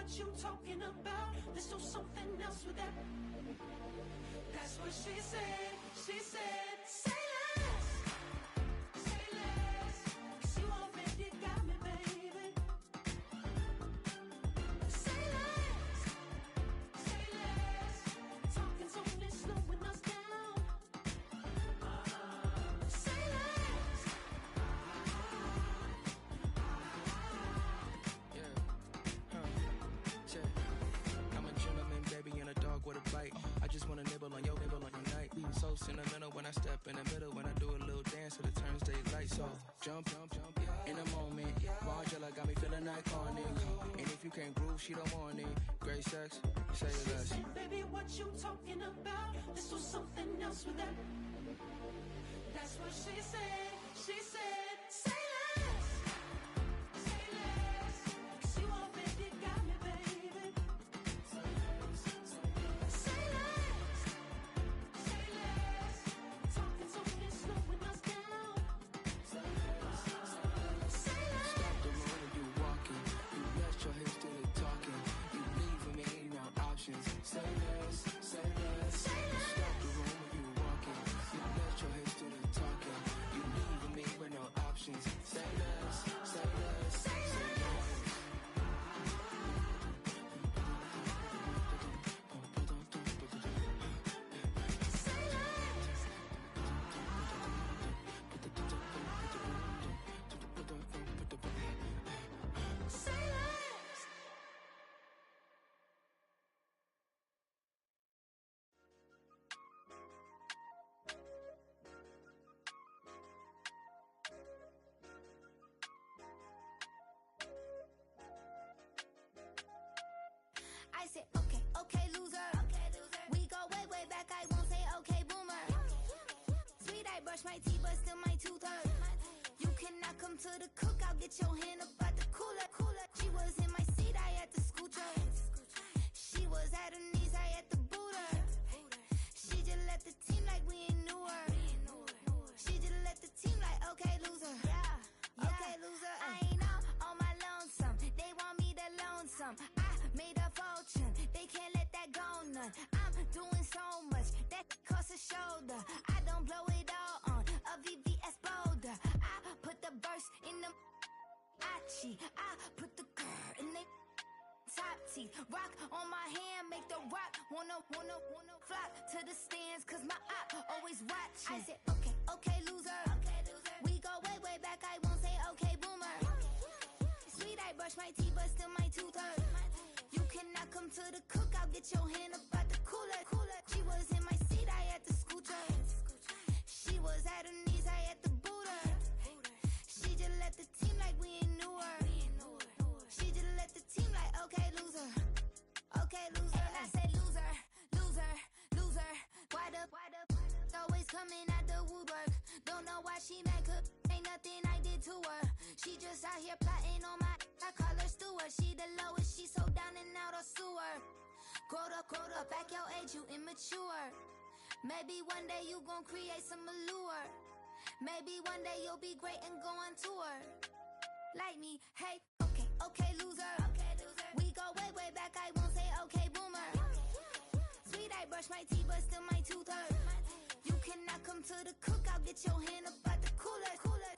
what you talking about. Let's do something else with that. That's what she said. She said, say less. Say less. 'Cause you already got me, baby. Say less. Say less. Talking's only slowing us down. Say less. I'm a gentleman, baby, and a dog with a bite. I just wanna nibble on your night. So sentimental when I step in the middle. When I do a little dance till it turns daylight. So jump, in a moment. Margella got me feeling iconic. And if you can't groove, she don't want it. Great sex, say less. She said, baby, what you talking about? Let's do something else with that. That's what she said. She said, say less. Say less. 'Cause you already got me, baby. Say less. Say less. Talking's only slowing us down. Say less. Stop the road when you walking. You rest your hips to the talking. You leaving me no options. Say less, say less. Say less. Stop the road when you walking. You rest your hips to the talking. You leaving me with no options. Say less, say less. Say less. Say less. Say less. I said, okay, loser. We go way back, I won't say okay, boomer. Sweet, I brush my teeth, but still my tooth hurt. You cannot come to the cookout, get your hand up out the cooler. She was in my seat, I had to scoot her. She was at her knees, I had to boot her. She just left the team like we ain't knew her. She just left the team like, okay, loser. Okay, loser. I ain't out on my lonesome. They want me to loan some. I made a fortune. They can't let that go none. I'm doing so much that costs a shoulder. I don't blow it all on a VVS boulder. I put the verse in the I put the girl in the top teeth. Rock on my hand, make the rock wanna flock to the stands, 'cause my eye always watching. I said, okay, loser. We go way back, I won't say okay, boomer. Sweet, I brush my teeth, but still my tooth hurt. You cannot come to the cookout, get your hand up out the cooler. She was in my seat, I had to scoot her. She was at her knees, I had to boot her. She just left the team like we ain't knew her. She just left the team like, okay, loser. Okay, loser. And I said, loser. Why the always coming out the woodwork? Don't know why she mad, 'cause ain't nothing I did to her. She just out here plotting on my, I call her steward. She the lowest, she so down and out of sewer. Growed up, back your age, you immature. Maybe one day you gon' create some allure. Maybe one day you'll be great and go on tour. Like me, hey, okay, loser. We go way back, I won't say okay, boomer. Sweet, I brush my teeth, but still my tooth hurt. You cannot come to the cookout, get your hand up out the cooler.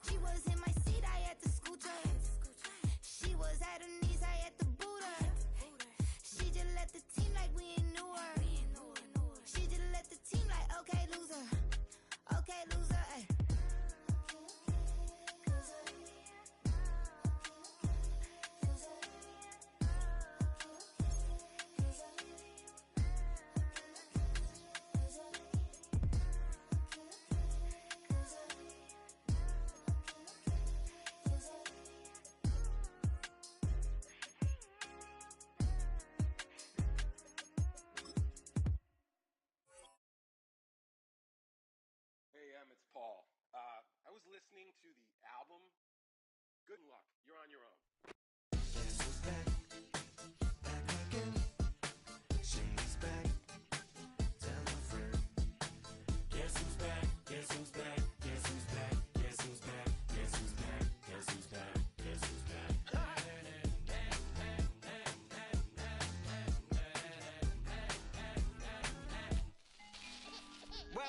She was in my seat, I had to scoot her. She was at her knees, I had to boot her. She just left the team like we ain't knew her. She just left the team like, okay, loser. Okay, loser, ay. Hey, it's Paul. I was listening to the album. Good luck. You're on your own. Guess who's back? Back again. She's back. Tell a friend. Guess who's back? Guess who's back? Guess who's back? Guess who's back? Guess who's back? Guess who's back? Guess who's back?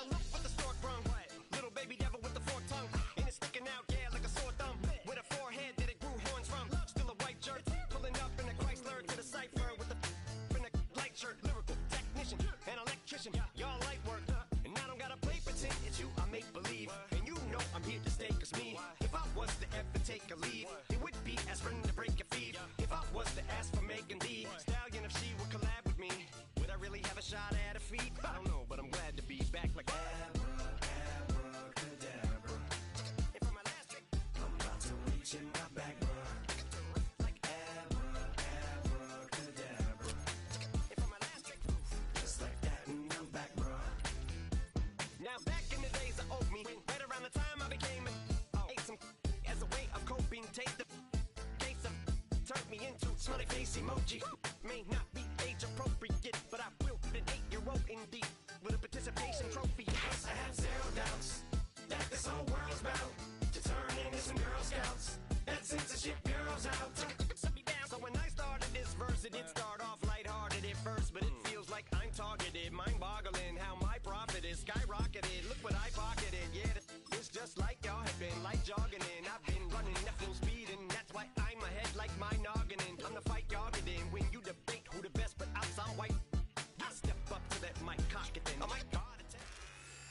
Well, look what the stork brung. Little baby devil with the forked tongue. And it's sticking out, yeah, like a sore thumb. With a forehead that it grew horns from. Still a white shirt, pulling up in a Chrysler to the cipher with the in a light shirt. Lyrical technician, an electrician, y'all light work. And I don't gotta play pretend, it's you I make believe. And you know I'm here to stay, cause me, if I was to ever take a leave, it would be aspirin to break your feet. If I was to ask for Megan D Stallion, if she would collab with me, would I really have a shot at a feat? I don't know, but I'm glad to be back like abracadabra. And for my last trick, I'm about to reach in my back, bruh. Like abracadabra. And for my last trick, just like that, and I'm back, bruh. Now back in the days of oatmeal, right around the time I became ate some as a way of coping. Take the case of turned me into smiley face emoji. May not be age appropriate, but I will an 8-year-old indeed with a participation trophy. Yes, I have zero doubts that this whole world's bound to turn into some Girl Scouts. That censorship bureau's out. Shut me down. So when I started this verse, it did start off lighthearted at first, but it feels like I'm targeted. Mind-boggling how my profit is skyrocketed. Look what I pocketed. Yeah, it's just like y'all have been like jogging in. I've been running at full speed, and that's why I'm ahead like my noggin. I'm the fight y'all get in when you debate who the best, but I'm white. I step up to that mic, cock it then. Oh my God.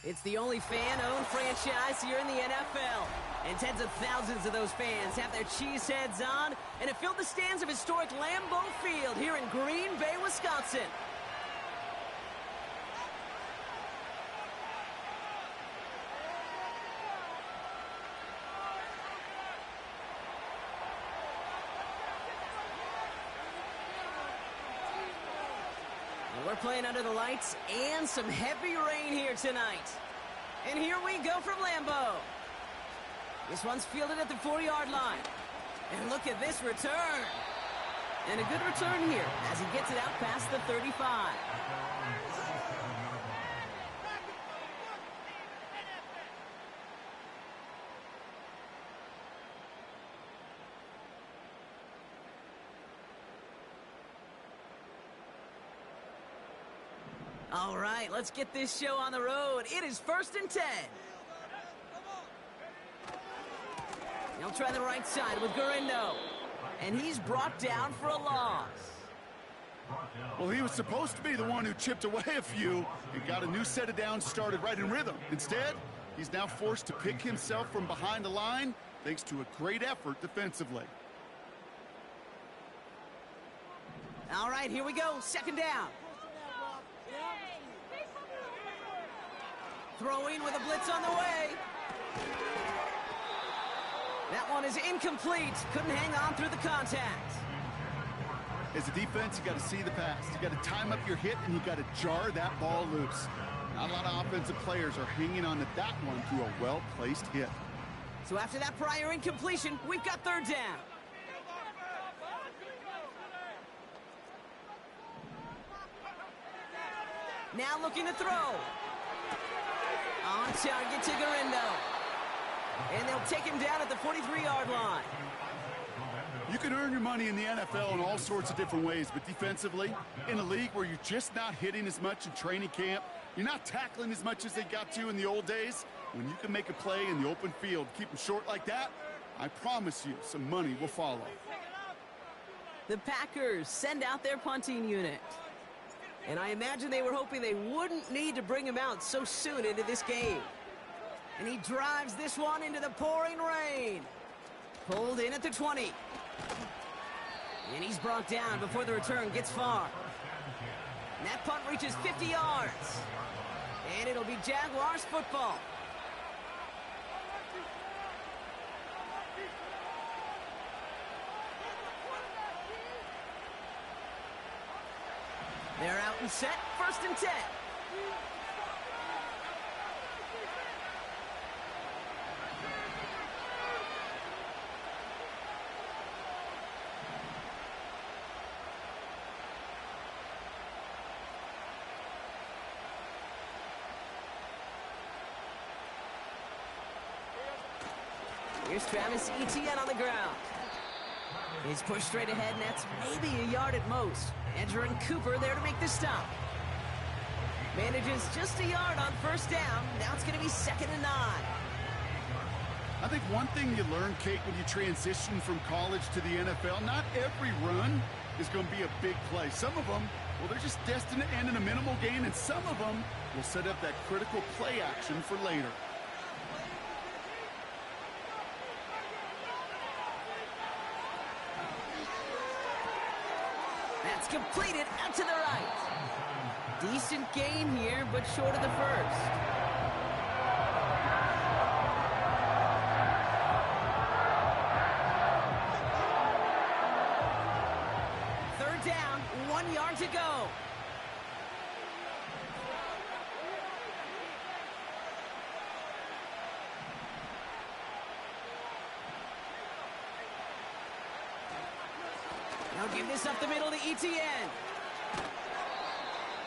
It's the only fan-owned franchise here in the NFL. And tens of thousands of those fans have their cheese heads on and have filled the stands of historic Lambeau Field here in Green Bay, Wisconsin. We're playing under the lights and some heavy rain here tonight. And here we go from Lambeau. This one's fielded at the 4-yard line. And look at this return. And a good return here as he gets it out past the 35. All right, let's get this show on the road. It is 1st and 10. He'll try the right side with Garindo. And he's brought down for a loss. Well, he was supposed to be the one who chipped away a few and got a new set of downs started right in rhythm. Instead, he's now forced to pick himself from behind the line thanks to a great effort defensively. All right, here we go. 2nd down. Throwing with a blitz on the way. That one is incomplete. Couldn't hang on through the contact. As a defense, you got to see the pass. You got to time up your hit, and you got to jar that ball loose. Not a lot of offensive players are hanging on to that one through a well-placed hit. So after that prior incompletion, we've got 3rd down. Now looking to throw. On target to Garindo. And they'll take him down at the 43-yard line. You can earn your money in the NFL in all sorts of different ways, but defensively, in a league where you're just not hitting as much in training camp, you're not tackling as much as they got to in the old days, when you can make a play in the open field, keep them short like that, I promise you some money will follow. The Packers send out their punting unit. And I imagine they were hoping they wouldn't need to bring him out so soon into this game. And he drives this one into the pouring rain. Pulled in at the 20. And he's brought down before the return gets far. And that punt reaches 50 yards. And it'll be Jaguars football. They're out and set, 1st and 10. Here's Travis Etienne on the ground. He's pushed straight ahead, and that's maybe a yard at most. Edger and Cooper there to make the stop. Manages just a yard on first down. Now it's going to be 2nd and 9. I think one thing you learn, Kate, when you transition from college to the NFL, not every run is going to be a big play. Some of them, well, they're just destined to end in a minimal gain, and some of them will set up that critical play action for later. That's completed out to the right. Decent gain here, but short of the first. Third down, 1 yard to go. Now give this up the middle to ETN.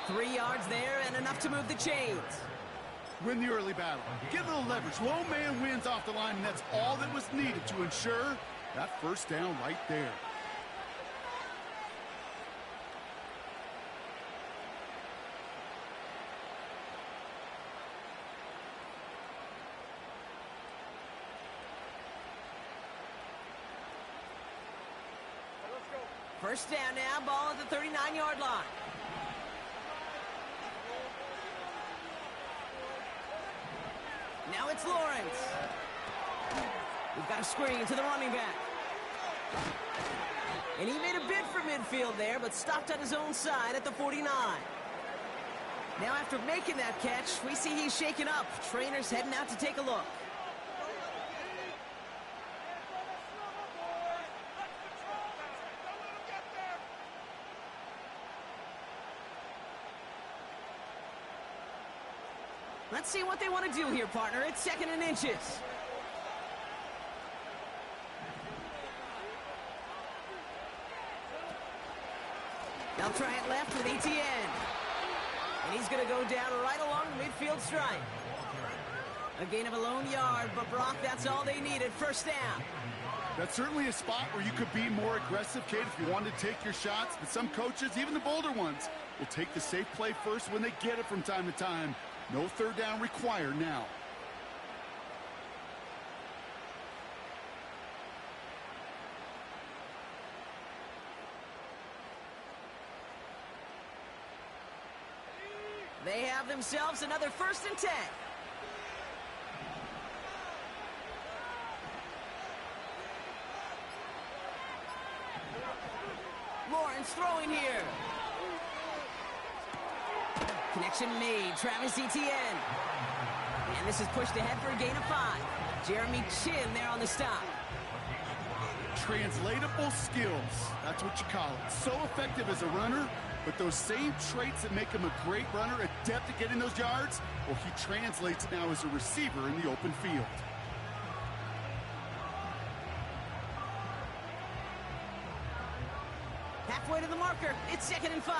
3 yards there and enough to move the chains. Win the early battle. Get a little leverage. Low man wins off the line, and that's all that was needed to ensure that first down right there. First down now, ball at the 39-yard line. Now it's Lawrence. We've got a screen to the running back. And he made a bid for midfield there, but stopped on his own side at the 49. Now after making that catch, we see he's shaken up. Trainer's heading out to take a look. Let's see what they want to do here, partner. It's 2nd and inches. They'll try it left with ETN. And he's going to go down right along the midfield stripe. A gain of a lone yard, but Brock, that's all they needed. First down. That's certainly a spot where you could be more aggressive, Kate, if you wanted to take your shots. But some coaches, even the bolder ones, will take the safe play first when they get it from time to time. No third down required now. They have themselves another 1st and 10. Lawrence throwing here. Connection made. Travis Etienne. And this is pushed ahead for a gain of 5. Jeremy Chin there on the stop. Translatable skills. That's what you call it. So effective as a runner, but those same traits that make him a great runner, adept at getting those yards, well, he translates now as a receiver in the open field. Halfway to the marker. It's 2nd and 5.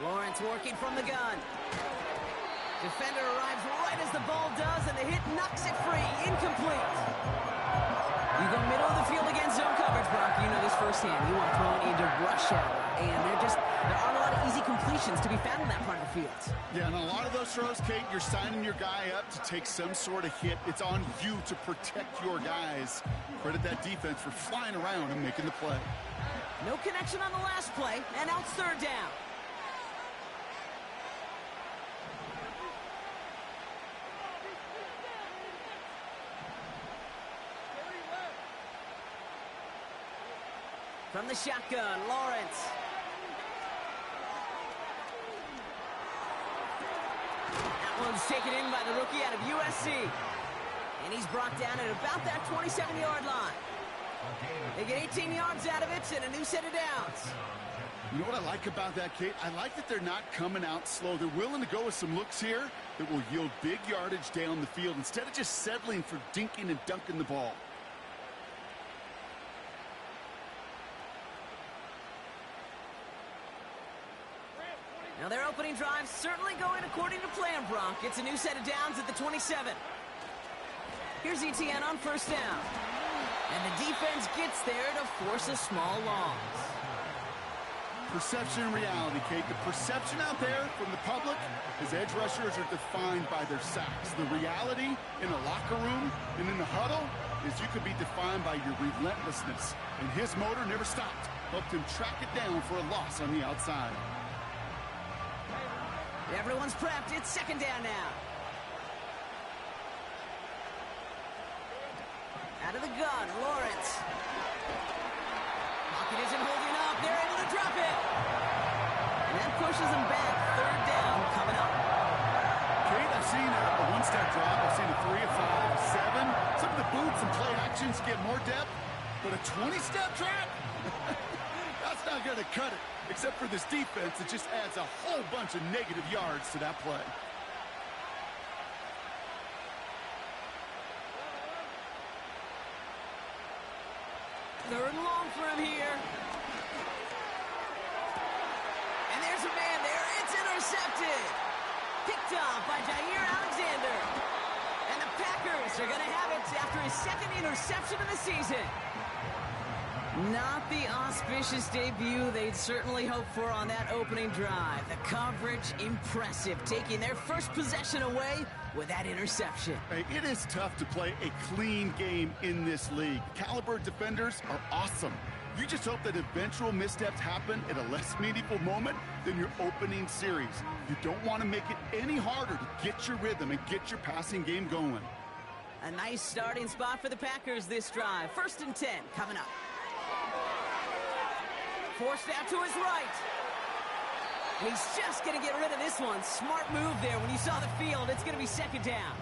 Lawrence working from the gun. Defender arrives right as the ball does, and the hit knocks it free. Incomplete. You go middle of the field against zone coverage, Brock. You know this firsthand. You want thrown into rush hour, and there aren't a lot of easy completions to be found in that part of the field. Yeah, and a lot of those throws, Kate, you're signing your guy up to take some sort of hit. It's on you to protect your guys. Credit that defense for flying around and making the play. No connection on the last play, and now it's 3rd down. From the shotgun, Lawrence. That one's taken in by the rookie out of USC. And he's brought down at about that 27-yard line. They get 18 yards out of it and a new set of downs. You know what I like about that, Kate? I like that they're not coming out slow. They're willing to go with some looks here that will yield big yardage down the field instead of just settling for dinking and dunking the ball. Now their opening drive certainly going according to plan, Bronk. It's a new set of downs at the 27. Here's ETN on first down. And the defense gets there to force a small loss. Perception and reality, Kate. The perception out there from the public is edge rushers are defined by their sacks. The reality in the locker room and in the huddle is you could be defined by your relentlessness. And his motor never stopped. Helped him track it down for a loss on the outside. Everyone's prepped. It's second down now. Out of the gun, Lawrence. Pocket isn't holding up. They're able to drop it. And that pushes them back. Third down coming up. Kate, I've seen a one-step drop. I've seen a 3, a 5, a 7. Some of the boots and play actions get more depth. But a 20-step drop? That's not going to cut it. Except for this defense, it just adds a whole bunch of negative yards to that play. Third and long for him here. And there's a man there. It's intercepted. Picked off by Jair Alexander. And the Packers are going to have it after his second interception of the season. Not the auspicious debut they'd certainly hoped for on that opening drive. The coverage, impressive, taking their first possession away with that interception. Hey, it is tough to play a clean game in this league. Caliber defenders are awesome. You just hope that eventual missteps happen at a less meaningful moment than your opening series. You don't want to make it any harder to get your rhythm and get your passing game going. A nice starting spot for the Packers this drive. 1st and 10 coming up. Forced out to his right. And he's just going to get rid of this one. Smart move there. When you saw the field, it's going to be second down.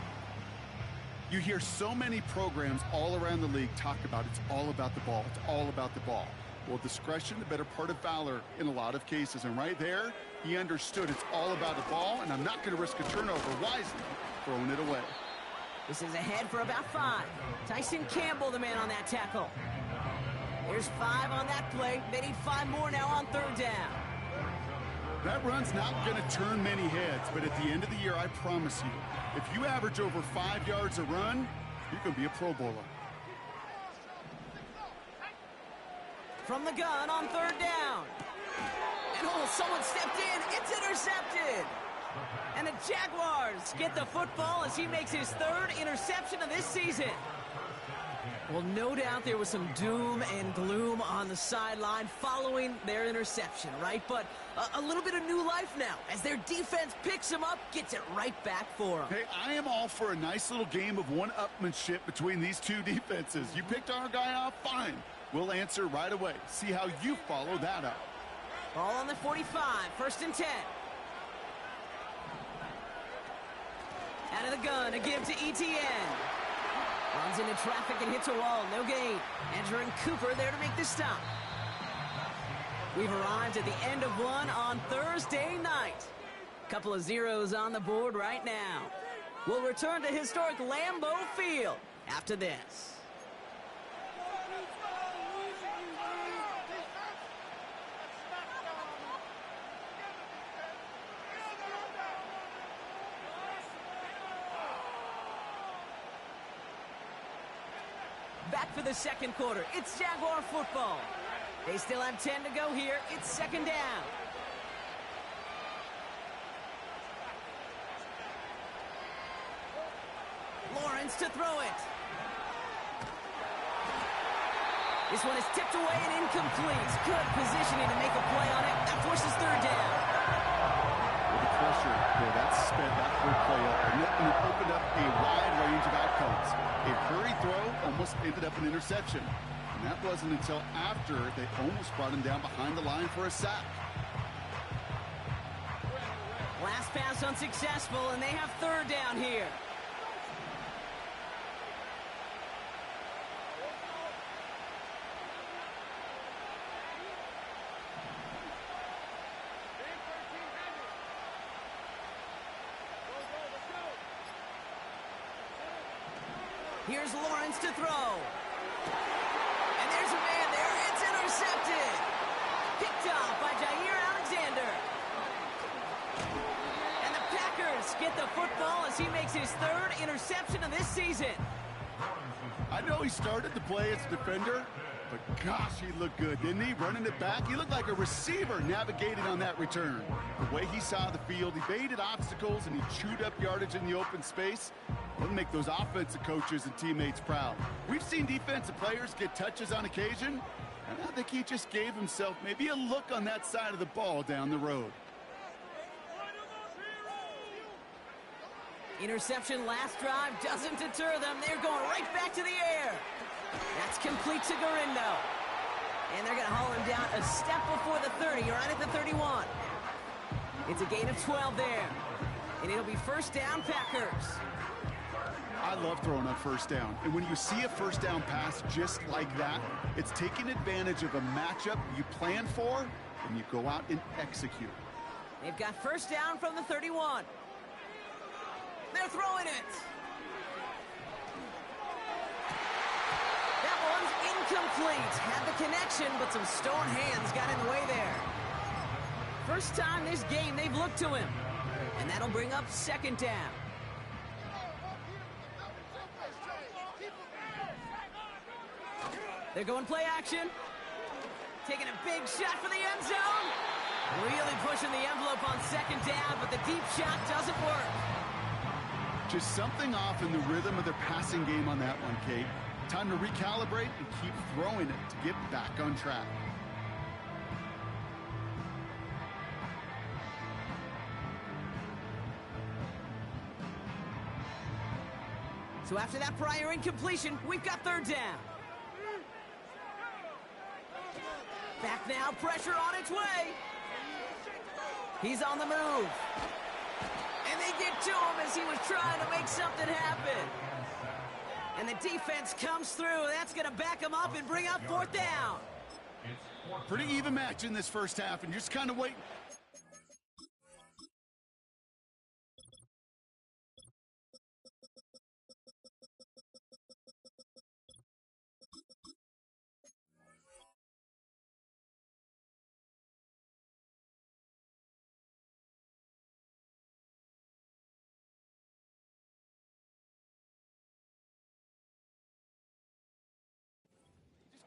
You hear so many programs all around the league talk about it's all about the ball. It's all about the ball. Well, discretion, the better part of valor in a lot of cases. And right there, he understood it's all about the ball, and I'm not going to risk a turnover wisely, throwing it away. This is ahead for about 5. Tyson Campbell, the man on that tackle. There's 5 on that play. They need 5 more now on third down. That run's not going to turn many heads, but at the end of the year, I promise you, if you average over 5 yards a run, you're going to be a Pro Bowler. From the gun on third down. And someone stepped in. It's intercepted. And the Jaguars get the football as he makes his 3rd interception of this season. Well, no doubt there was some doom and gloom on the sideline following their interception, right? But a little bit of new life now as their defense picks him up, gets it right back for him. Hey, I am all for a nice little game of one-upmanship between these two defenses. You picked our guy off, fine. We'll answer right away. See how you follow that up. Ball on the 45, 1st and 10. Out of the gun, a give to ETN. Runs into traffic and hits a wall, no gain. Andrew and Cooper there to make the stop. We've arrived at the end of one on Thursday night. Couple of zeros on the board right now. We'll return to historic Lambeau Field after this. Back for the second quarter. It's Jaguar football. They still have 10 to go here. It's second down. Lawrence to throw it. This one is tipped away and incomplete. Good positioning to make a play on it. That forces third down. With the pressure, that sped that whole play up. And it opened up a wide range of outcomes. A hurry throw almost ended up an interception. And that wasn't until after they almost brought him down behind the line for a sack. Last pass unsuccessful, and they have third down here. Here's Lawrence to throw. And there's a man there. It's intercepted. Picked off by Jair Alexander. Bucks get the football as he makes his third interception of this season. I know he started the play as a defender, but gosh, he looked good, didn't he? Running it back, he looked like a receiver navigating on that return. The way he saw the field, he evaded obstacles, and he chewed up yardage in the open space. It'll make those offensive coaches and teammates proud. We've seen defensive players get touches on occasion, and I think he just gave himself maybe a look on that side of the ball down the road. Interception last drive doesn't deter them. They're going right back to the air. That's complete to Garindo. And they're going to haul him down a step before the 30, right at the 31. It's a gain of 12 there. And it'll be first down, Packers. I love throwing on first down. And when you see a first down pass just like that, it's taking advantage of a matchup you plan for, and you go out and execute. They've got first down from the 31. They're throwing it. That one's incomplete. Had the connection, but some stone hands got in the way there. First time this game they've looked to him. And that'll bring up second down. They're going play action. Taking a big shot for the end zone. Really pushing the envelope on second down, but the deep shot doesn't work. Just something off in the rhythm of their passing game on that one, Kate. Time to recalibrate and keep throwing it to get back on track. So after that prior incompletion, we've got third down. Back now, pressure on its way. He's on the move. And they get to him as he was trying to make something happen. And the defense comes through. That's going to back him up and bring up fourth down. Pretty even match in this first half, and just kind of wait.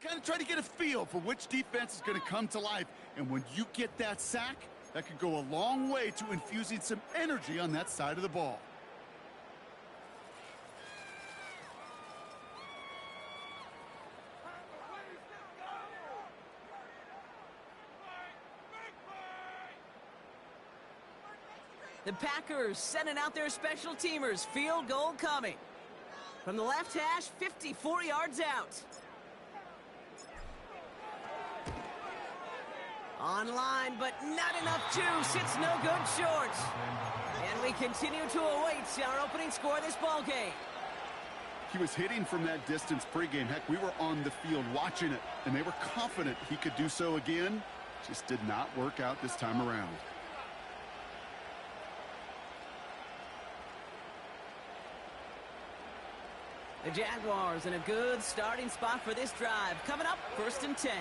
Kind of try to get a feel for which defense is going to come to life. And when you get that sack, that could go a long way to infusing some energy on that side of the ball. The Packers sending out their special teamers. Field goal coming. From the left hash, 54 yards out. Online, but not enough juice. It's no good short. And we continue to await our opening score of this ball game. He was hitting from that distance pregame. Heck, we were on the field watching it, and they were confident he could do so again. Just did not work out this time around. The Jaguars in a good starting spot for this drive. Coming up, 1st and 10.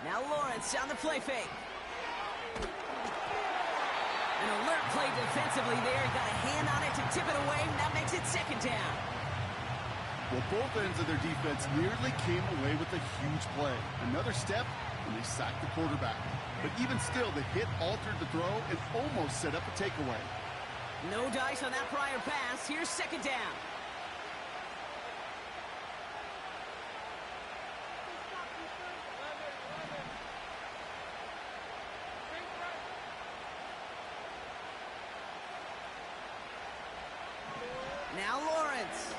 Now Lawrence on the play fake. An alert play defensively there. Got a hand on it to tip it away. That makes it second down. Well, both ends of their defense nearly came away with a huge play. Another step, and they sacked the quarterback. But even still, the hit altered the throw and almost set up a takeaway. No dice on that prior pass. Here's second down. Now Lawrence.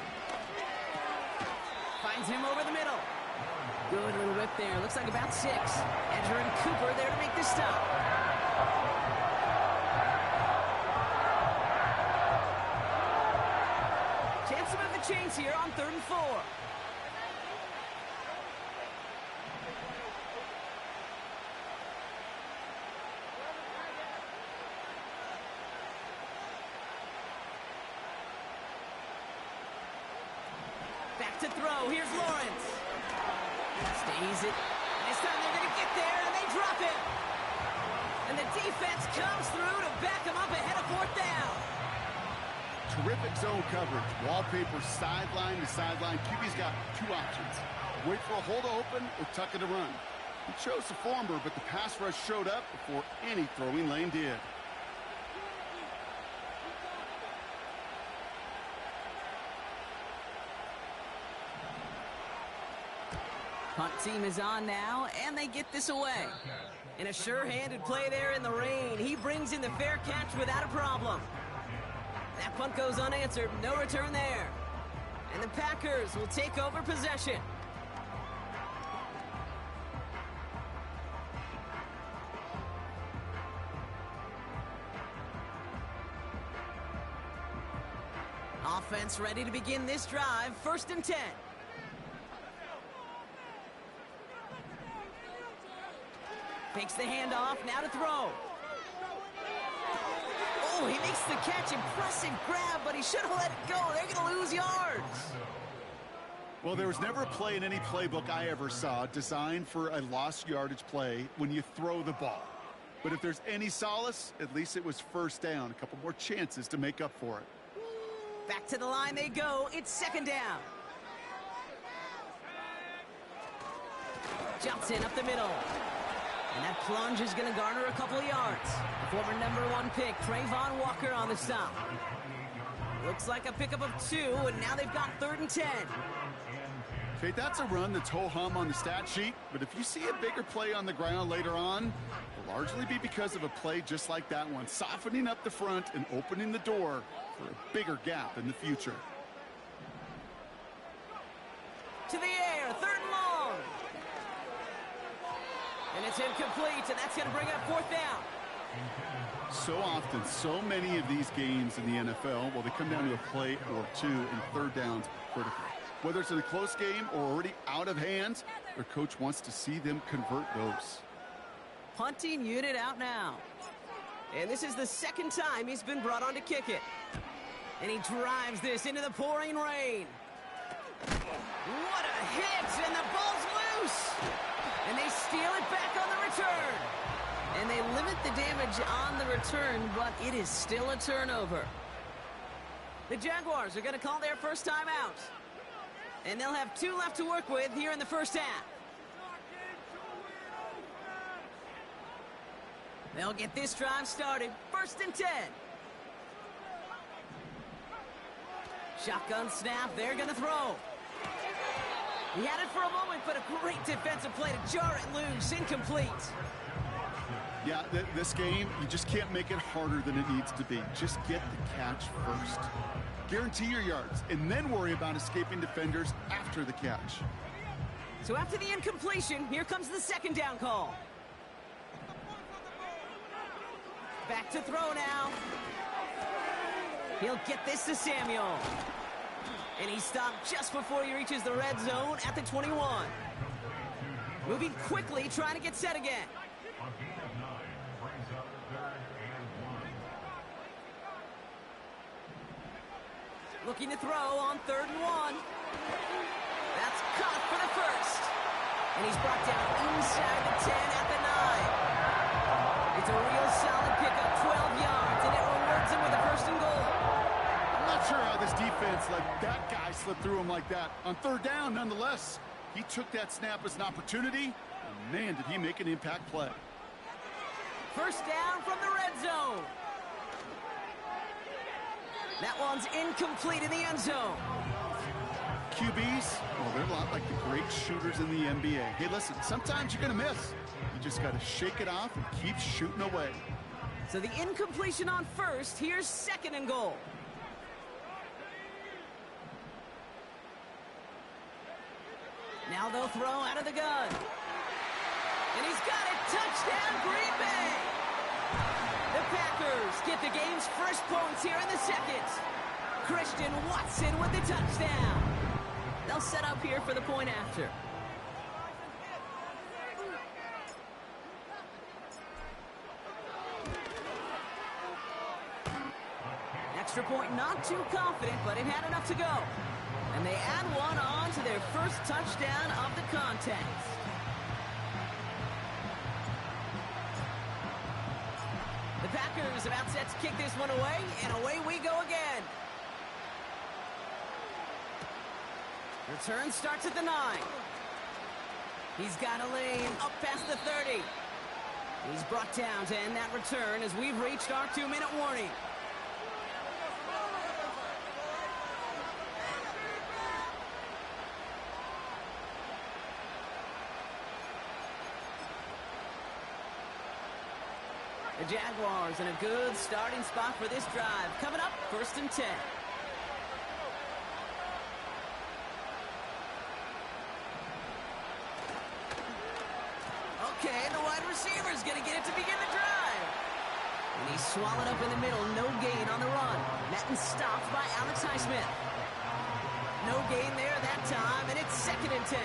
Finds him over the middle. Good little whip there. Looks like about 6. Edger and Cooper there to make the stop. Chance to move the chains here on 3rd and 4. to throw. Here's Lawrence. Stays it. This time they're going to get there, and they drop it. And the defense comes through to back them up ahead of 4th down. Terrific zone coverage. Wallpaper sideline to sideline. QB's got 2 options. Wait for a hole to open or tuck it to run. He chose the former, but the pass rush showed up before any throwing lane did. Punt team is on now, and they get this away. And a sure-handed play there in the rain. He brings in the fair catch without a problem. That punt goes unanswered. No return there. And the Packers will take over possession. Offense ready to begin this drive. 1st and 10. Takes the handoff, now to throw. Oh, he makes the catch. Impressive grab, but he should have let it go. They're going to lose yards. Well, there was never a play in any playbook I ever saw designed for a lost yardage play when you throw the ball. But if there's any solace, at least it was 1st down. A couple more chances to make up for it. Back to the line they go. It's 2nd down. Jumps in up the middle. And that plunge is going to garner a couple of yards. The former #1 pick, Trayvon Walker on the stop. Looks like a pickup of 2, and now they've got 3rd and 10. Okay, that's a run that's ho-hum on the stat sheet, but if you see a bigger play on the ground later on, it'll largely be because of a play just like that one, softening up the front and opening the door for a bigger gap in the future. To the air, 3rd and long. And it's incomplete, and that's going to bring up 4th down. So often, so many of these games in the NFL, well, they come down to a play or 2, and 3rd downs critical. Whether it's in a close game or already out of hand, their coach wants to see them convert those. Punting unit out now. And this is the 2nd time he's been brought on to kick it. And he drives this into the pouring rain. What a hit, and the ball's loose. And they steal it back on the return. And they limit the damage on the return, but it is still a turnover. The Jaguars are going to call their first time out. And they'll have 2 left to work with here in the 1st half. They'll get this drive started. 1st and 10. Shotgun snap. They're going to throw. He had it for a moment, but a great defensive play to jar it loose. Incomplete. Yeah, this game, you just can't make it harder than it needs to be. Just get the catch first. Guarantee your yards, and then worry about escaping defenders after the catch. So after the incompletion, here comes the 2nd down call. Back to throw now. He'll get this to Samuel. And he stopped just before he reaches the red zone at the 21. Moving quickly, trying to get set again. Looking to throw on 3rd and 1. That's caught for the 1st. And he's brought down inside the 10 at the 9. It's a real solid pickup, 12 yards, and it rewards him with a 1st and goal. I'm not sure how this defense let that guy slip through him like that. On 3rd down, nonetheless, he took that snap as an opportunity, and man, did he make an impact play. 1st down from the red zone. That one's incomplete in the end zone. QBs, well, they're a lot like the great shooters in the NBA. Hey, listen, sometimes you're going to miss. You just got to shake it off and keep shooting away. So the incompletion on 1st, here's 2nd and goal. Now they'll throw out of the gun. And he's got it. Touchdown, Green Bay. The Packers get the game's first points here in the 2nd. Christian Watson with the touchdown. They'll set up here for the point after. Extra point, not too confident, but it had enough to go. And they add one on to their first touchdown of the contest. The Packers about set to kick this one away, and away we go again. Return starts at the 9. He's got a lane up past the 30. He's brought down to end that return as we've reached our 2-minute warning. The Jaguars in a good starting spot for this drive. Coming up, 1st and 10. Okay, the wide receiver's going to get it to begin the drive. And he's swallowed up in the middle. No gain on the run. Madden stopped by Alex Highsmith. No gain there that time, and it's 2nd and 10.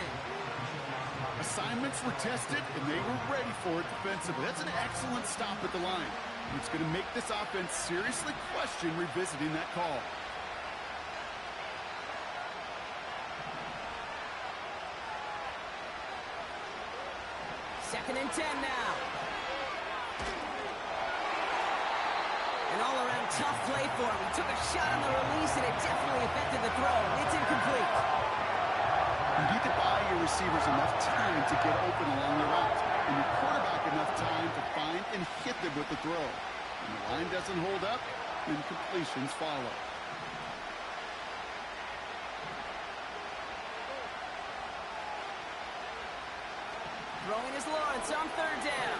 Assignments were tested, and they were ready for it defensively. That's an excellent stop at the line. It's going to make this offense seriously question revisiting that call. Second and 10 now. An all-around tough play for him. He took a shot on the release, and it definitely affected the throw. It's incomplete. You need to buy your receivers enough time to get open along the route, and your quarterback enough time to find and hit them with the throw. When the line doesn't hold up, then completions follow. Throwing is Lawrence on 3rd down.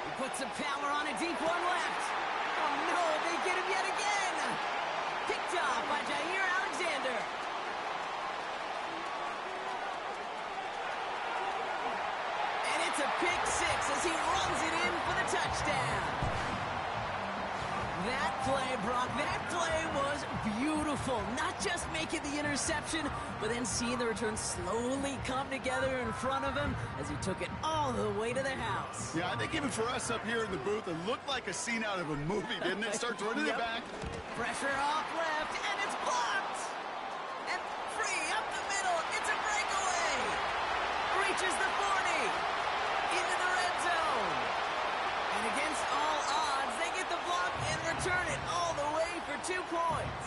He puts some power on a deep one left. Oh no, they get him yet again. Picked off by Jair Alexander. And it's a pick 6 as he runs it in for the touchdown. That play, Brock, that play was beautiful. Not just making the interception, but then seeing the return slowly come together in front of him as he took it all the way to the house. Yeah, I think even for us up here in the booth, it looked like a scene out of a movie, didn't it? Starts running it back. Pressure off left, and it's blocked. And free up the middle. It's a breakaway. Reaches the 40. Into the red zone. And against all odds, they get the block and return it all the way for 2 points.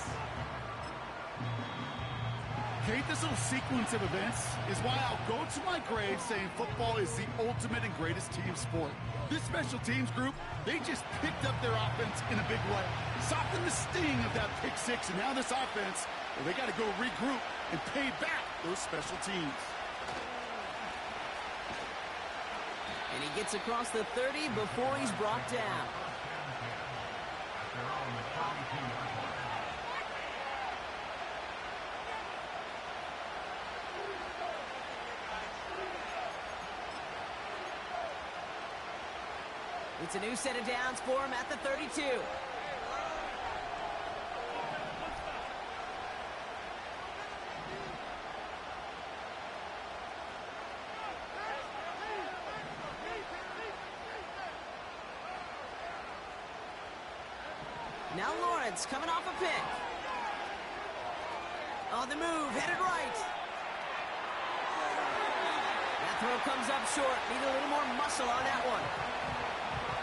Kate, this little sequence of events is why I'll go to my grave saying football is the ultimate and greatest team sport. This special teams group, they just picked up their offense in a big way. Softened the sting of that pick 6, and now this offense, well, they got to go regroup and pay back those special teams. And he gets across the 30 before he's brought down. It's a new set of downs for him at the 32. Now Lawrence coming off a pick. On the move, headed right. That throw comes up short. Need a little more muscle on that one.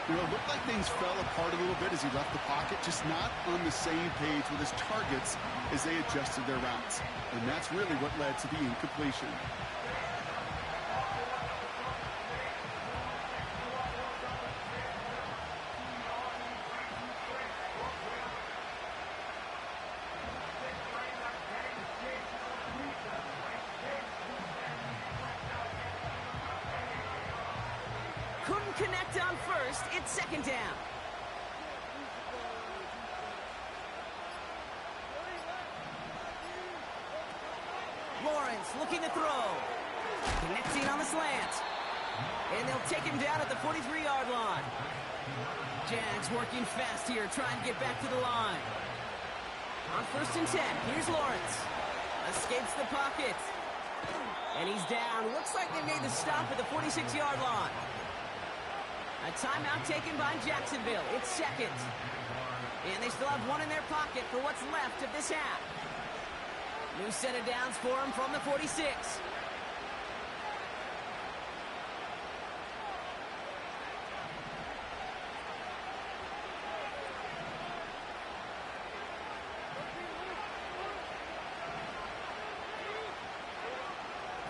You know, it looked like things fell apart a little bit as he left the pocket, just not on the same page with his targets as they adjusted their routes. And that's really what led to the incompletion. Couldn't connect on first. It's 2nd down. Lawrence looking to throw. Connecting on the slant. And they'll take him down at the 43-yard line. Jags working fast here, trying to get back to the line. On 1st and 10, here's Lawrence. Escapes the pocket. And he's down. Looks like they made the stop at the 46-yard line. A timeout taken by Jacksonville. It's 2nd. And they still have one in their pocket for what's left of this half. New set of downs for him from the 46.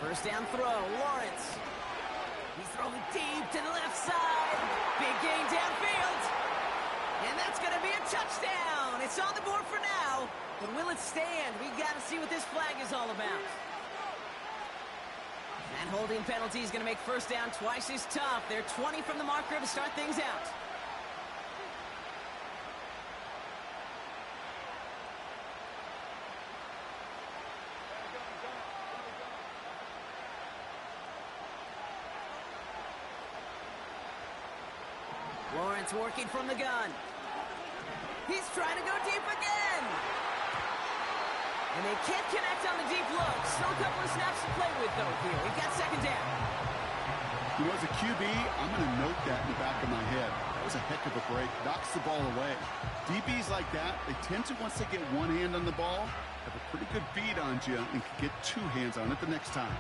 First down throw, Lawrence. He's throwing deep to the left side. Big gain downfield. And that's going to be a touchdown. It's on the board for now. But will it stand? We got to see what this flag is all about. That holding penalty is going to make first down twice as tough. They're 20 from the marker to start things out. Lawrence working from the gun. He's trying to go deep again. And they can't connect on the deep look. Still a couple of snaps to play with, though, here. We've got second down. You know, as a QB, I'm going to note that in the back of my head. That was a heck of a break. Knocks the ball away. DBs like that, they tend to, once they get one hand on the ball, have a pretty good beat on you and can get two hands on it the next time.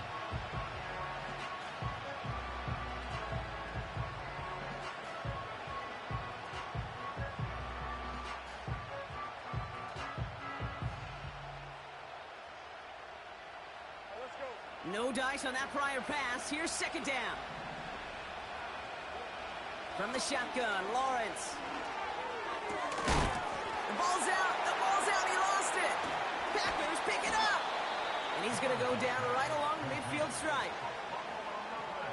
No dice on that prior pass. Here's second down. From the shotgun, Lawrence. The ball's out. The ball's out. He lost it. Packers pick it up. And he's going to go down right along the midfield stripe.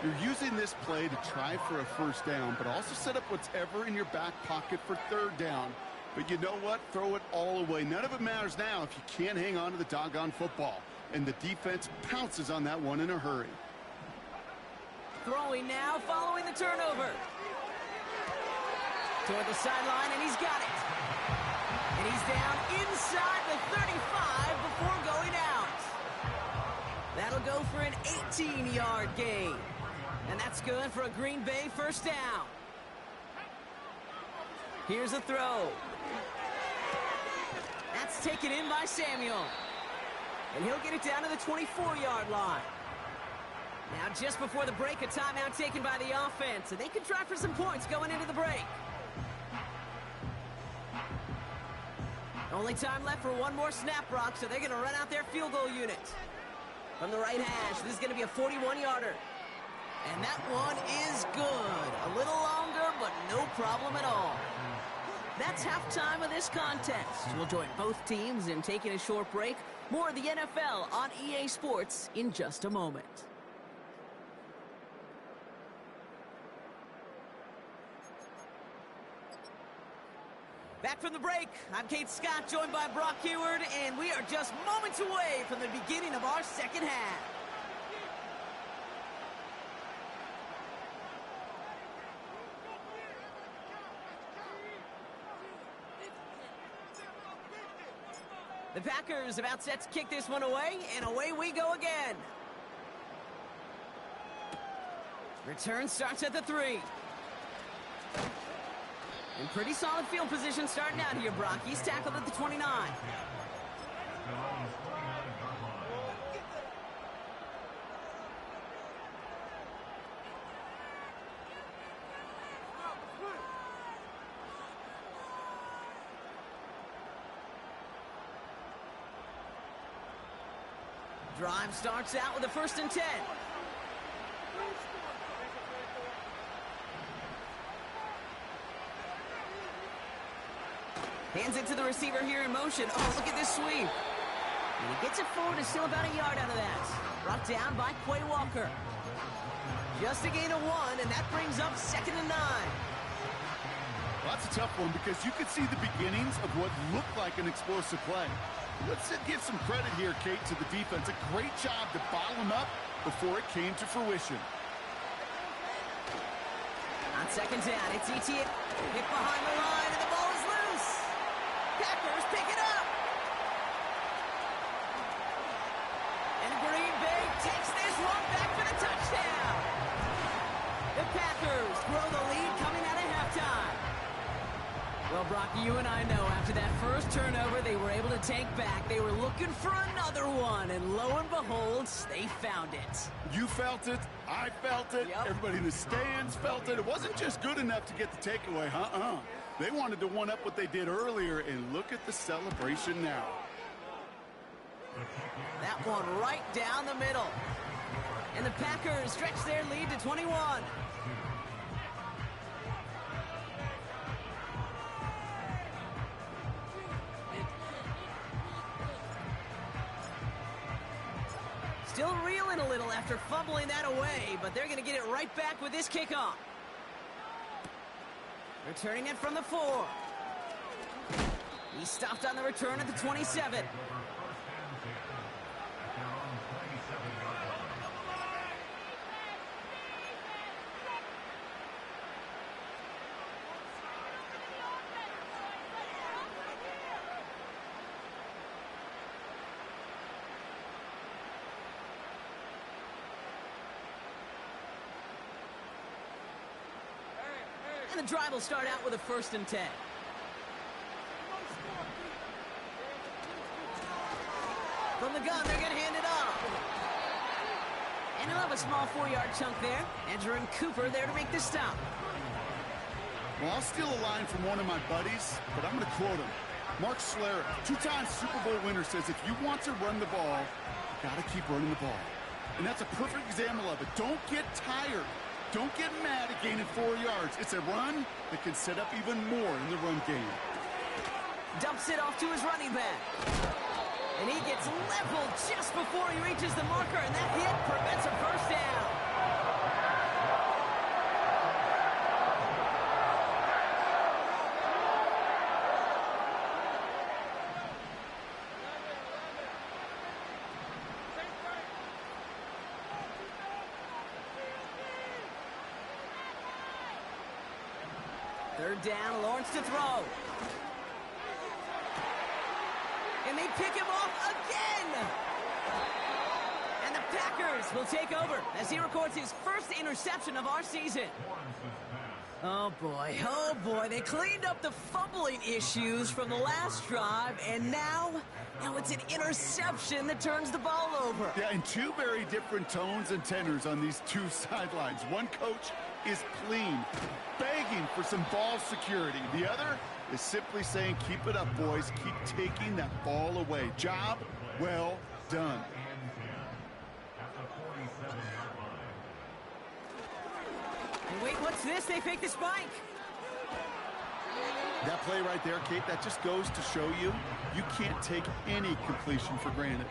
You're using this play to try for a first down, but also set up whatever in your back pocket for third down. But you know what? Throw it all away. None of it matters now if you can't hang on to the doggone football. And the defense pounces on that one in a hurry. Throwing now, following the turnover. Toward the sideline, and he's got it. And he's down inside the 35 before going out. That'll go for an 18-yard gain. And that's good for a Green Bay first down. Here's a throw. That's taken in by Samuel. And he'll get it down to the 24-yard line. Now, just before the break, a timeout taken by the offense. And they can try for some points going into the break. Only time left for one more snap, Brock, so they're going to run out their field goal unit. From the right hash, this is going to be a 41-yarder. And that one is good. A little longer, but no problem at all. That's halftime of this contest. We'll join both teams in taking a short break. More of the NFL on EA Sports in just a moment. Back from the break, I'm Kate Scott, joined by Brock Heward, and we are just moments away from the beginning of our second half. The Packers about set to kick this one away, and away we go again. Return starts at the 3. In pretty solid field position starting out here, Brock. He's tackled at the 29. Drive starts out with a 1st and 10. Hands it to the receiver here in motion. Oh, look at this sweep. And he gets it forward and still about a yard out of that. Brought down by Quay Walker. Just a gain of 1, and that brings up 2nd and 9. Well, that's a tough one because you could see the beginnings of what looked like an explosive play. Let's give some credit here, Kate, to the defense. A great job to bottle him up before it came to fruition. On 2nd down, it's ETA. Hit behind the line, and the ball is loose. Packers pick it up. And Green Bay takes this one back for the touchdown. The Packers grow the lead coming out of halftime. Well, Brock, Brock, you and I know after that first turnover, they were able to take back. They were looking for another one, and lo and behold, they found it. You felt it. I felt it. Yep. Everybody in the stands felt it. It wasn't just good enough to get the takeaway, They wanted to one-up what they did earlier, and look at the celebration now. That one right down the middle. And the Packers stretch their lead to 21. Still reeling a little after fumbling that away, but they're going to get it right back with this kickoff. Returning it from the 4. He stopped on the return at the 27. And the drive will start out with a 1st and 10. From the gun, they're going to hand it off. And he'll have a small 4-yard chunk there. Andrew and Cooper there to make the stop. Well, I'll steal a line from one of my buddies, but I'm going to quote him. Mark Schlereth, 2-time Super Bowl winner, says if you want to run the ball, you got to keep running the ball. And that's a perfect example of it. Don't get tired. Don't get mad at gaining 4 yards. It's a run that can set up even more in the run game. Dumps it off to his running back. And he gets leveled just before he reaches the marker, and that hit prevents a first down. Third down, Lawrence to throw. And they pick him off again. And the Packers will take over as he records his first interception of our season. Oh boy, they cleaned up the fumbling issues from the last drive, and now it's an interception that turns the ball over. Yeah, and 2 very different tones and tenors on these 2 sidelines. One coach is clean, begging for some ball security. The other is simply saying, keep it up, boys. Keep taking that ball away. Job well done. And wait, what's this? They fake the spike. That play right there, Kate, that just goes to show you can't take any completion for granted.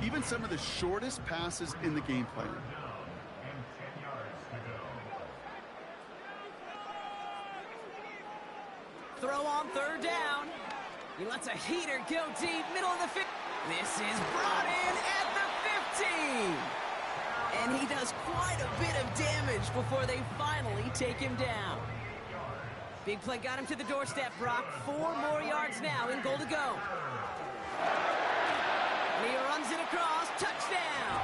Even some of the shortest passes in the game plan. Throw on 3rd down. He lets a heater go deep, middle of the 50. This is brought in at the 15. And he does quite a bit of damage before they finally take him down. Big play got him to the doorstep, Brock. 4 more yards now in goal to go. And he runs it across. Touchdown.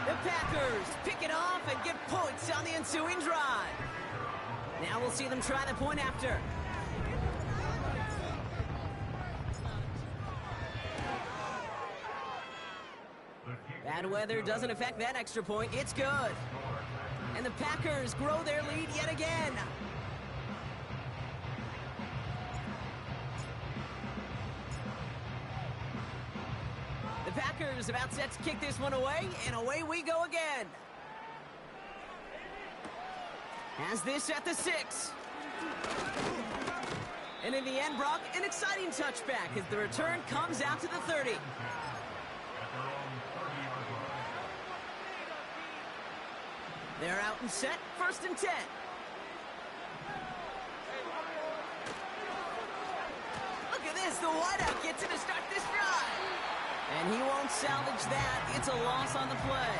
The Packers pick it off and get points on the ensuing drive. Now we'll see them try the point after. Bad weather doesn't affect that extra point. It's good. And the Packers grow their lead yet again. The Packers about set to kick this one away, and away we go again. Has this at the 6. And in the end, Brock, an exciting touchback as the return comes out to the 30. They're out and set, 1st and 10. Look at this, the wideout gets it to start this drive. And he won't salvage that. It's a loss on the play.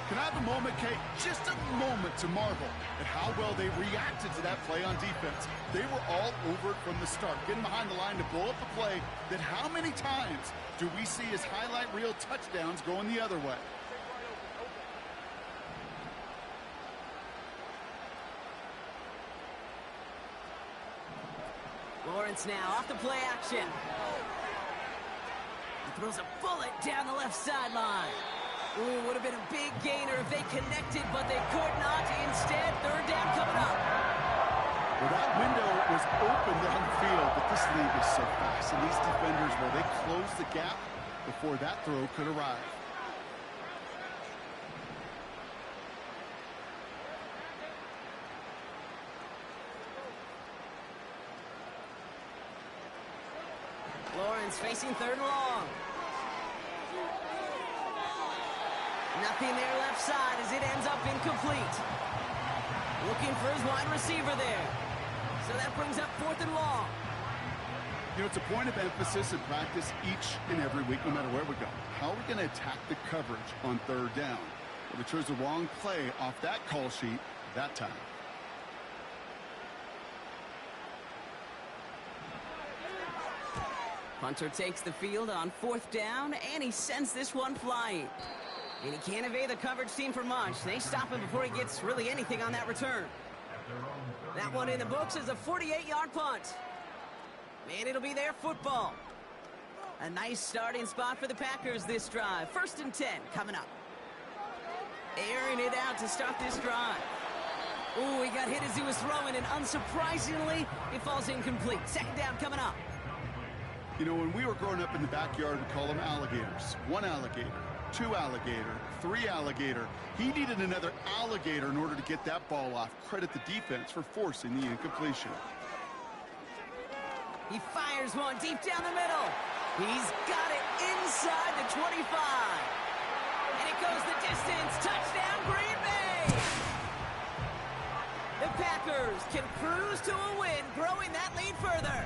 Can I have a moment, Kate? Just a moment to marvel at how well they reacted to that play on defense. They were all over it from the start, getting behind the line to blow up a play that how many times do we see as highlight reel touchdowns going the other way? Lawrence now off the play action. He throws a bullet down the left sideline. Ooh, would have been a big gainer if they connected, but they could not. Instead, third down coming up. Well, that window was open down the field, but this league is so fast. And these defenders, well, they closed the gap before that throw could arrive. Lawrence facing third and long. Nothing there left side as it ends up incomplete. Looking for his wide receiver there. So that brings up fourth and long. You know, it's a point of emphasis in practice each and every week, no matter where we go. How are we going to attack the coverage on third down? Well, they chose the wrong play off that call sheet that time. Punter takes the field on fourth down, and he sends this one flying. And he can't evade the coverage team for much. They stop him before he gets really anything on that return. That one in the books is a 48-yard punt. And it'll be their football. A nice starting spot for the Packers this drive. 1st and 10 coming up. Airing it out to start this drive. Ooh, he got hit as he was throwing, and unsurprisingly, it falls incomplete. 2nd down coming up. You know, when we were growing up in the backyard, we call them alligators. 1 alligator, 2 alligator, 3 alligator. He needed another alligator in order to get that ball off. Credit the defense for forcing the incompletion. He fires one deep down the middle. He's got it inside the 25. And it goes the distance. Touchdown, Green Bay! The Packers can cruise to a win, growing that lead further.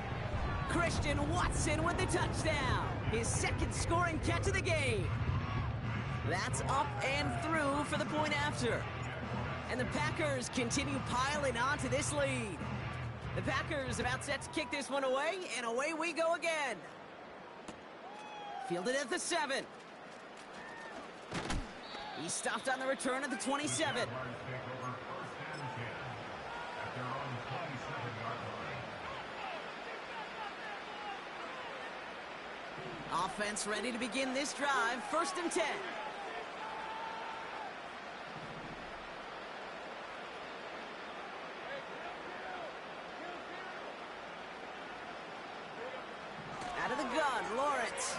Christian Watson with the touchdown. His 2nd scoring catch of the game. That's up and through for the point after. And the Packers continue piling on to this lead. The Packers about set to kick this one away, and away we go again. Fielded at the 7. He stopped on the return at the 27. Offense ready to begin this drive. 1st and 10. Out of the gun, Lawrence.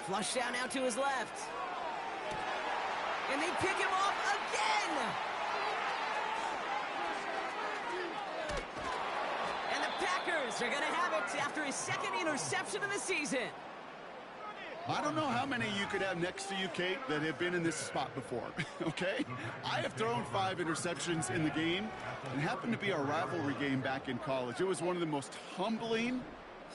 Flush down now to his left. And they pick him off again. And the Packers are going to have it after his 2nd interception of the season. I don't know how many you could have next to you, Kate, that have been in this spot before, okay? I have thrown 5 interceptions in the game, and happened to be our rivalry game back in college. It was one of the most humbling,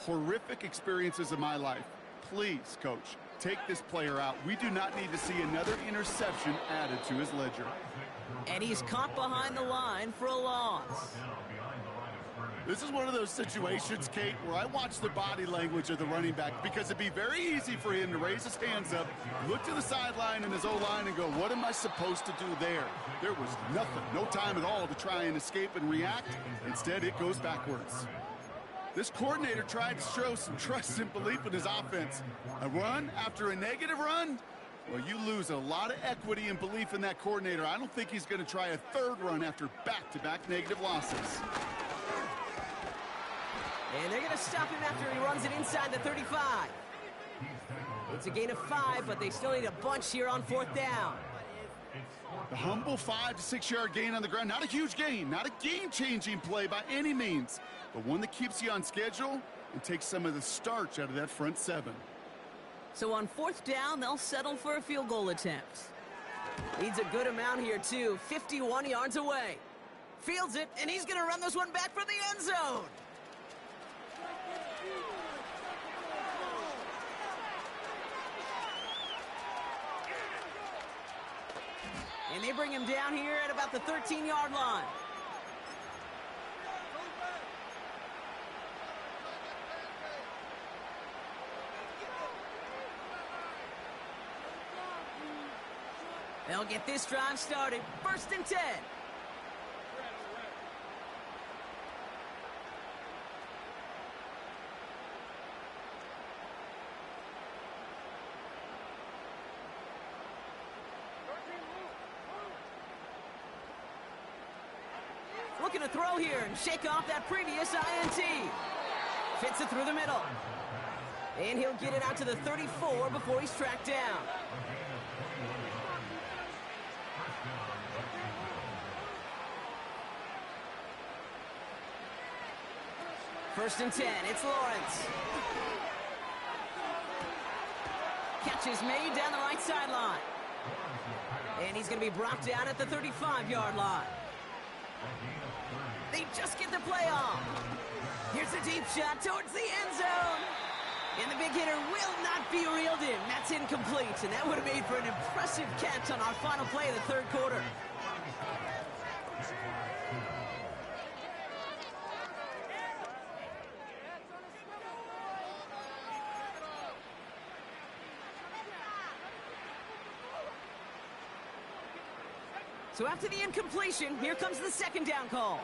horrific experiences of my life. Please, Coach, take this player out. We do not need to see another interception added to his ledger. And he's caught behind the line for a loss. This is one of those situations, Kate, where I watch the body language of the running back, because it'd be very easy for him to raise his hands up, look to the sideline and his O-line and go, what am I supposed to do there? There was nothing, no time at all to try and escape and react. Instead, it goes backwards. This coordinator tried to show some trust and belief in his offense. A run after a negative run? Well, you lose a lot of equity and belief in that coordinator. I don't think he's going to try a 3rd run after back-to-back negative losses. And they're going to stop him after he runs it inside the 35. It's a gain of 5, but they still need a bunch here on 4th down. The humble 5 to 6 yard gain on the ground. Not a huge gain, not a game-changing play by any means, but one that keeps you on schedule and takes some of the starch out of that front 7. So on 4th down, they'll settle for a field goal attempt. Needs a good amount here, too. 51 yards away. Fields it, and he's going to run this one back for the end zone. And they bring him down here at about the 13-yard line. They'll get this drive started. 1st and 10. Looking to throw here and shake off that previous INT. Fits it through the middle. And he'll get it out to the 34 before he's tracked down. First and 10, it's Lawrence. Catch is made down the right sideline. And he's going to be brought down at the 35-yard line. They just get the play off. Here's a deep shot towards the end zone. And the big hitter will not be reeled in. That's incomplete, and that would have made for an impressive catch on our final play of the third quarter. So after the incompletion, here comes the second down call.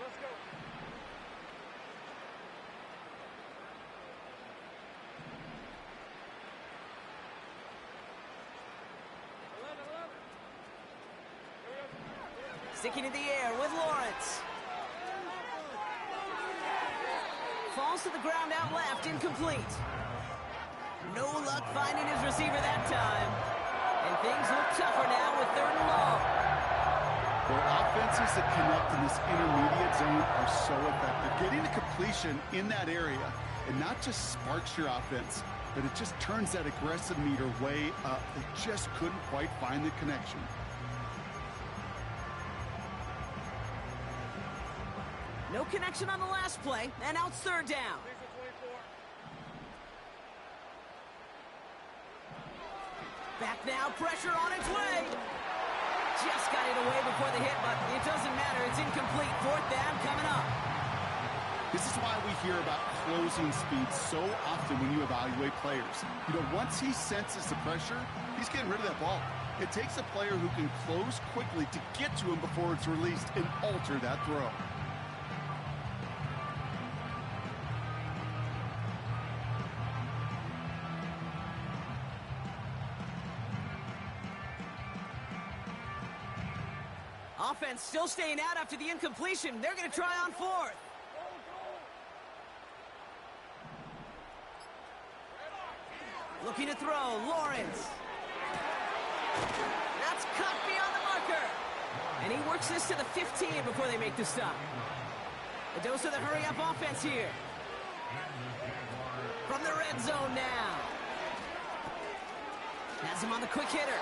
Sticking in the air with Lawrence. Falls to the ground out left, incomplete. No luck finding his receiver that time. And things look tougher now with third and long. Well, offenses that connect in this intermediate zone are so effective. Getting a completion in that area, it not just sparks your offense, but it just turns that aggressive meter way up. They just couldn't quite find the connection. No connection on the last play, and now it's third down. Back now, pressure on its way. Just got it away before the hit, but it doesn't matter. It's incomplete. Fourth down coming up. This is why we hear about closing speed so often when you evaluate players. You know, once he senses the pressure, he's getting rid of that ball. It takes a player who can close quickly to get to him before it's released and alter that throw. Offense still staying out after the incompletion. They're going to try on fourth. Looking to throw, Lawrence. That's cut beyond the marker. And he works this to the 15 before they make the stop. A dose of the hurry-up offense here. From the red zone now. Has him on the quick hitter.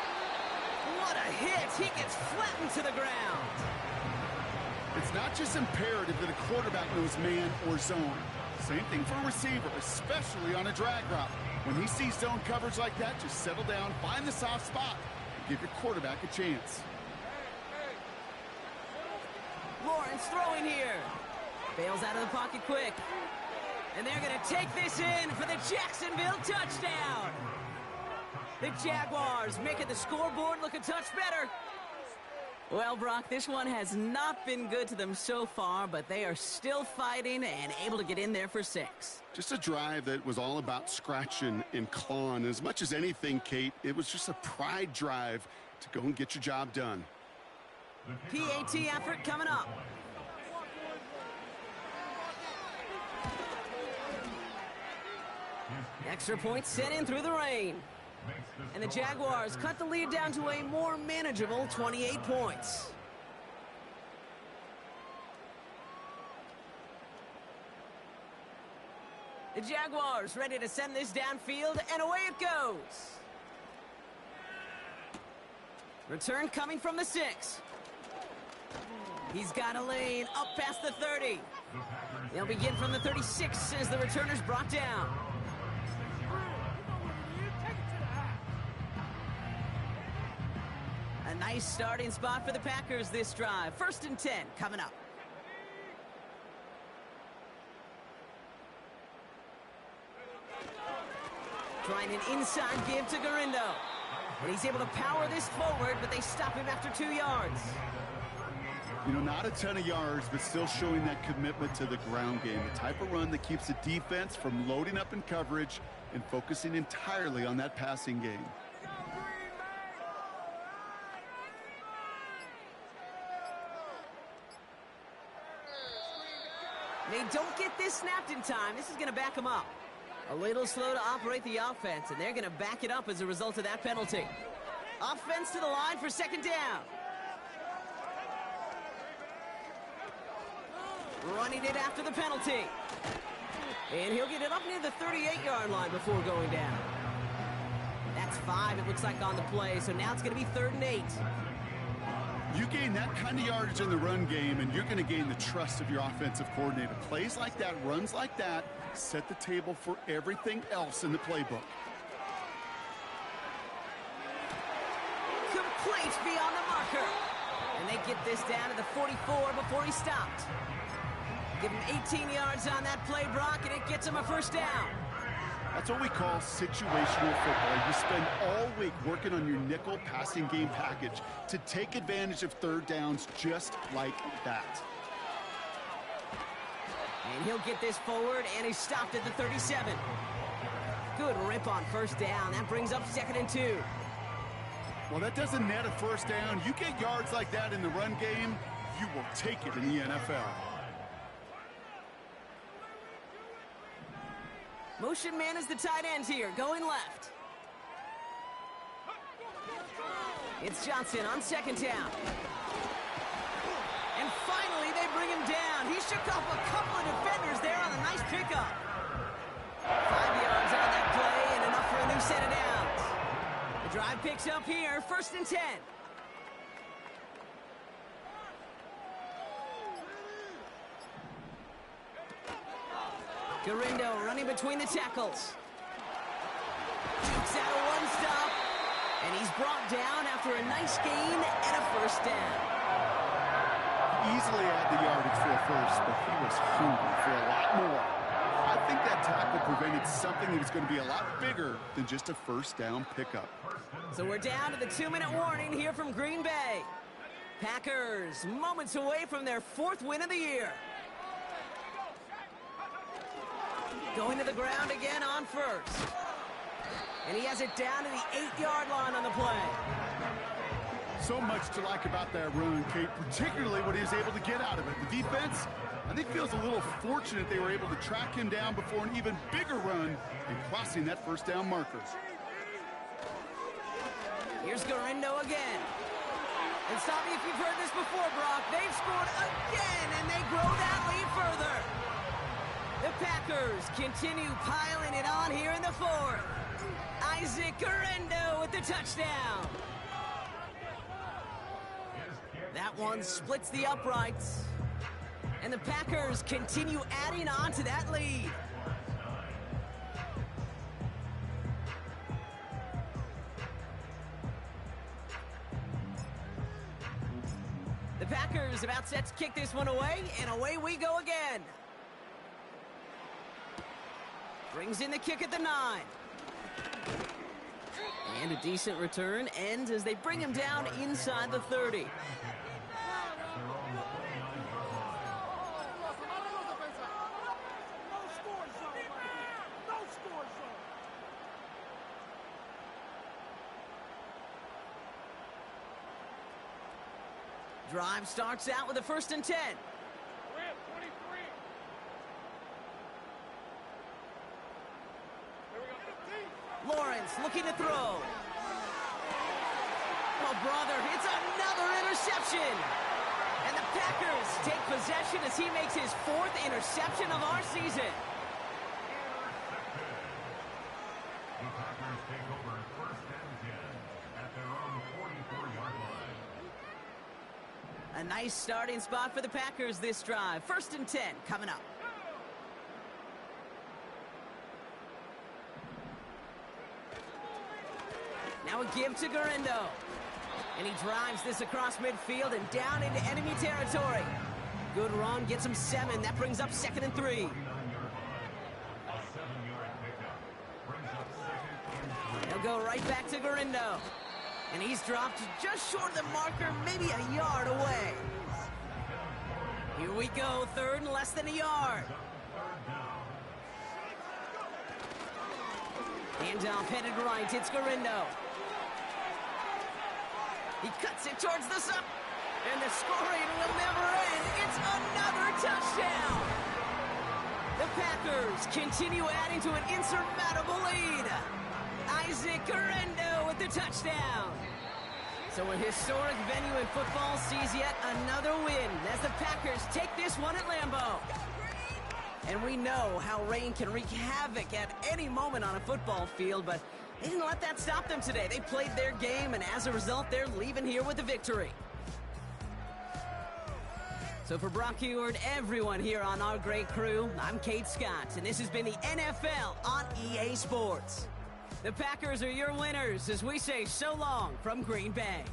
What a hit! He gets flattened to the ground. It's not just imperative that a quarterback knows man or zone. Same thing for a receiver, especially on a drag route. When he sees zone coverage like that, just settle down, find the soft spot, and give your quarterback a chance. Lawrence throwing here. Bails out of the pocket quick. And they're going to take this in for the Jacksonville touchdown. The Jaguars making the scoreboard look a touch better. Well, Brock, this one has not been good to them so far, but they are still fighting and able to get in there for 6. Just a drive that was all about scratching and clawing. As much as anything, Kate, it was just a pride drive to go and get your job done. PAT effort coming up. Extra point sent in through the rain. And the Jaguars cut the lead down to a more manageable 28 points. The Jaguars ready to send this downfield, and away it goes. Return coming from the 6. He's got a lane up past the 30. They'll begin from the 36 as the returner's brought down. A nice starting spot for the Packers this drive. First and 10 coming up. Trying an inside give to Garindo. And he's able to power this forward, but they stop him after 2 yards. You know, not a ton of yards, but still showing that commitment to the ground game. The type of run that keeps the defense from loading up in coverage and focusing entirely on that passing game. They don't get this snapped in time. This is going to back them up. A little slow to operate the offense, and they're going to back it up as a result of that penalty. Offense to the line for second down. Running it after the penalty. And he'll get it up near the 38-yard line before going down. That's 5, it looks like, on the play, so now it's going to be 3rd and 8. You gain that kind of yardage in the run game, and you're going to gain the trust of your offensive coordinator. Plays like that, runs like that, set the table for everything else in the playbook. Complete beyond the marker. And they get this down to the 44 before he stopped. Give him 18 yards on that play, Brock, and it gets him a first down. That's what we call situational football. You spend all week working on your nickel passing game package to take advantage of third downs just like that. And he'll get this forward, and he's stopped at the 37. Good rip on first down. That brings up 2nd and 2. Well, that doesn't net a first down. You get yards like that in the run game, you will take it in the NFL. Motion man is the tight end here, going left. It's Johnson on 2nd down. And finally, they bring him down. He shook off a couple of defenders there on a nice pickup. 5 yards on that play and enough for a new set of downs. The drive picks up here, 1st and 10. Garindo running between the tackles. Jukes out a one-stop, and he's brought down after a nice gain and a first down. Easily had the yardage for a first, but he was hungry for a lot more. I think that tackle prevented something that was going to be a lot bigger than just a first down pickup. So we're down to the 2-minute warning here from Green Bay. Packers moments away from their 4th win of the year. Going to the ground again on first. And he has it down to the 8-yard line on the play. So much to like about that run, Kate, particularly what he was able to get out of it. The defense, I think, feels a little fortunate they were able to track him down before an even bigger run and crossing that first down marker. Here's Garindo again. And stop me if you've heard this before, Brock. They've scored again, and they grow that lead further. The Packers continue piling it on here in the 4th. Isaac Garindo with the touchdown. That one splits the uprights. And the Packers continue adding on to that lead. The Packers about set to kick this one away, and away we go again. Brings in the kick at the 9. And a decent return ends as they bring him down inside the 30. Drive starts out with a 1st and 10. Lawrence looking to throw. Oh, brother, it's another interception. And the Packers take possession as he makes his 4th interception of our season. The Packers take over 1st and 10 at their own 44-yard line. A nice starting spot for the Packers this drive. 1st and 10 coming up. Now a give to Garindo. And he drives this across midfield and down into enemy territory. Good run, gets him 7. That brings up 2nd and 3. He'll go right back to Garindo. And he's dropped just short of the marker, maybe a yard away. Here we go, 3rd and less than a yard. Handoff headed right, it's Garindo. He cuts it towards the sub, and the scoring will never end. It's another touchdown. Packers continue adding to an insurmountable lead. Isaac Correndo with the touchdown. So a historic venue in football sees yet another win as the Packers take this one at Lambeau. And we know how rain can wreak havoc at any moment on a football field, but they didn't let that stop them today. They played their game, and as a result, they're leaving here with a victory. So for Brock Eward, everyone here on our great crew, I'm Kate Scott, and this has been the NFL on EA Sports. The Packers are your winners as we say so long from Green Bay.